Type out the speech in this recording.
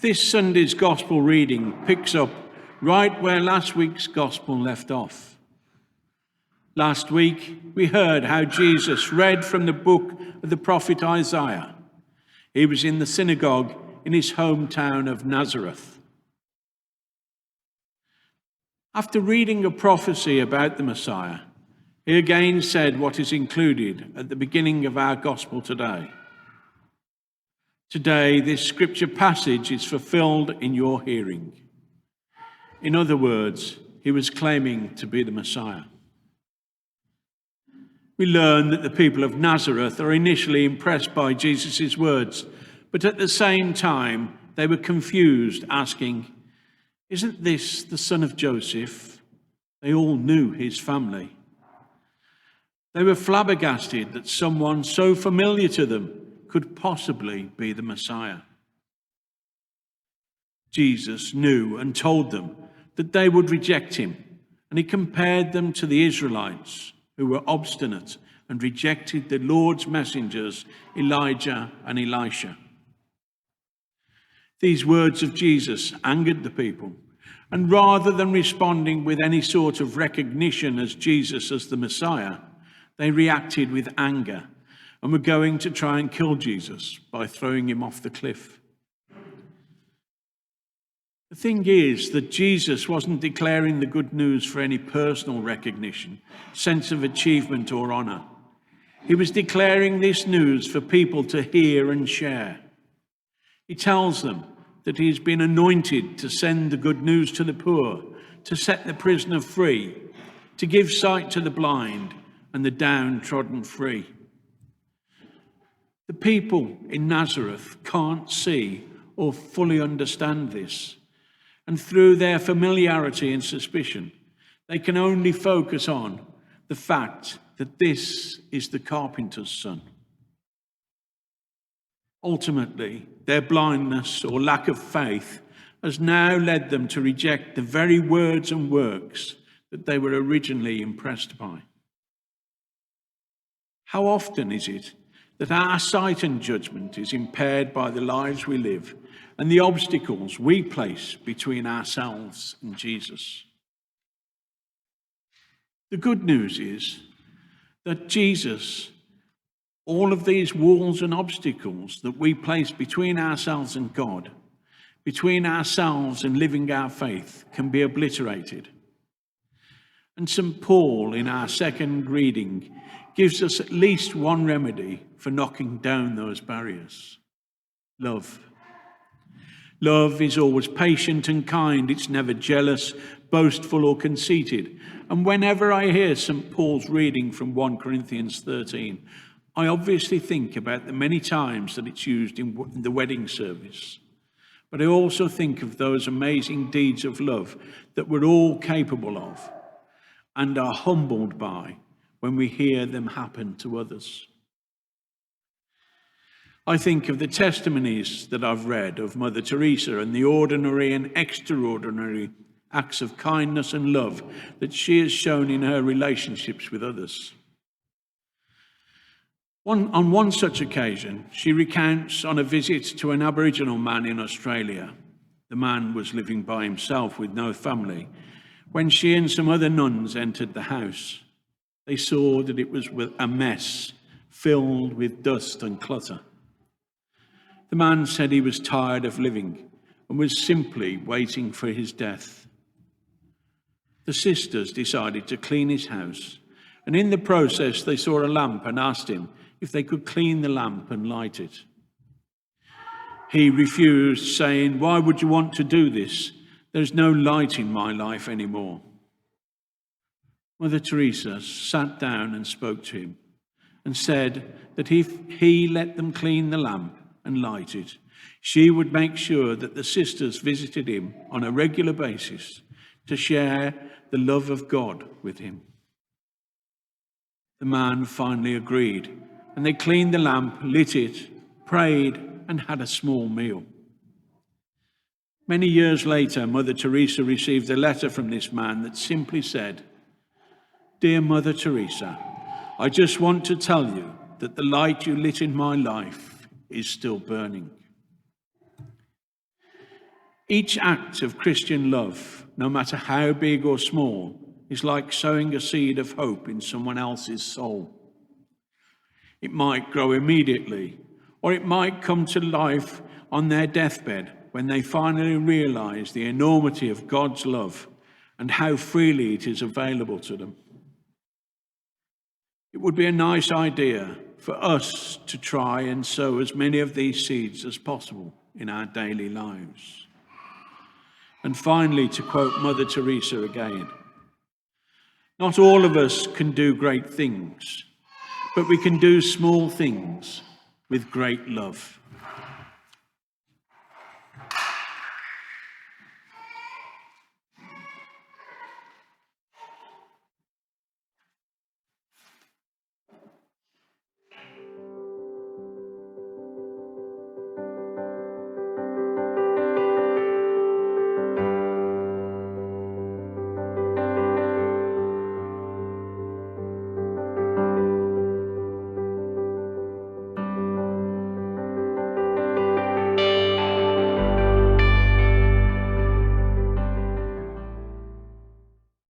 This Sunday's Gospel reading picks up right where last week's Gospel left off. Last week, we heard how Jesus read from the book of the prophet Isaiah. He was in the synagogue in his hometown of Nazareth. After reading a prophecy about the Messiah, he again said what is included at the beginning of our Gospel today. Today, this scripture passage is fulfilled in your hearing. In other words, he was claiming to be the Messiah. We learn that the people of Nazareth are initially impressed by Jesus' words, but at the same time, they were confused, asking, "Isn't this the son of Joseph?" They all knew his family. They were flabbergasted that someone so familiar to them could possibly be the Messiah. Jesus knew and told them that they would reject him, and he compared them to the Israelites who were obstinate and rejected the Lord's messengers, Elijah and Elisha. These words of Jesus angered the people, and rather than responding with any sort of recognition as Jesus as the Messiah, they reacted with anger and were going to try and kill Jesus by throwing him off the cliff. The thing is that Jesus wasn't declaring the good news for any personal recognition, sense of achievement or honor. He was declaring this news for people to hear and share. He tells them that he's been anointed to send the good news to the poor, to set the prisoner free, to give sight to the blind and the downtrodden free. The people in Nazareth can't see or fully understand this, and through their familiarity and suspicion, they can only focus on the fact that this is the carpenter's son. Ultimately, their blindness or lack of faith has now led them to reject the very words and works that they were originally impressed by. How often is it that our sight and judgment is impaired by the lives we live and the obstacles we place between ourselves and Jesus? The good news is that Jesus, all of these walls and obstacles that we place between ourselves and God, between ourselves and living our faith, can be obliterated. And St. Paul, in our second reading, gives us at least one remedy for knocking down those barriers: love. Love is always patient and kind. It's never jealous, boastful, or conceited. And whenever I hear St. Paul's reading from 1 Corinthians 13, I obviously think about the many times that it's used in the wedding service. But I also think of those amazing deeds of love that we're all capable of and are humbled by when we hear them happen to others. I think of the testimonies that I've read of Mother Teresa and the ordinary and extraordinary acts of kindness and love that she has shown in her relationships with others. On one such occasion, she recounts on a visit to an Aboriginal man in Australia. The man was living by himself with no family. When she and some other nuns entered the house, they saw that it was a mess filled with dust and clutter. The man said he was tired of living and was simply waiting for his death. The sisters decided to clean his house, and in the process they saw a lamp and asked him if they could clean the lamp and light it. He refused, saying, "Why would you want to do this? There's no light in my life anymore." Mother Teresa sat down and spoke to him and said that if he let them clean the lamp and light it, she would make sure that the sisters visited him on a regular basis to share the love of God with him. The man finally agreed, and they cleaned the lamp, lit it, prayed, and had a small meal. Many years later, Mother Teresa received a letter from this man that simply said, "Dear Mother Teresa, I just want to tell you that the light you lit in my life is still burning." Each act of Christian love, no matter how big or small, is like sowing a seed of hope in someone else's soul. It might grow immediately, or it might come to life on their deathbed when they finally realize the enormity of God's love and how freely it is available to them. It would be a nice idea for us to try and sow as many of these seeds as possible in our daily lives. And finally, to quote Mother Teresa again, not all of us can do great things, but we can do small things with great love.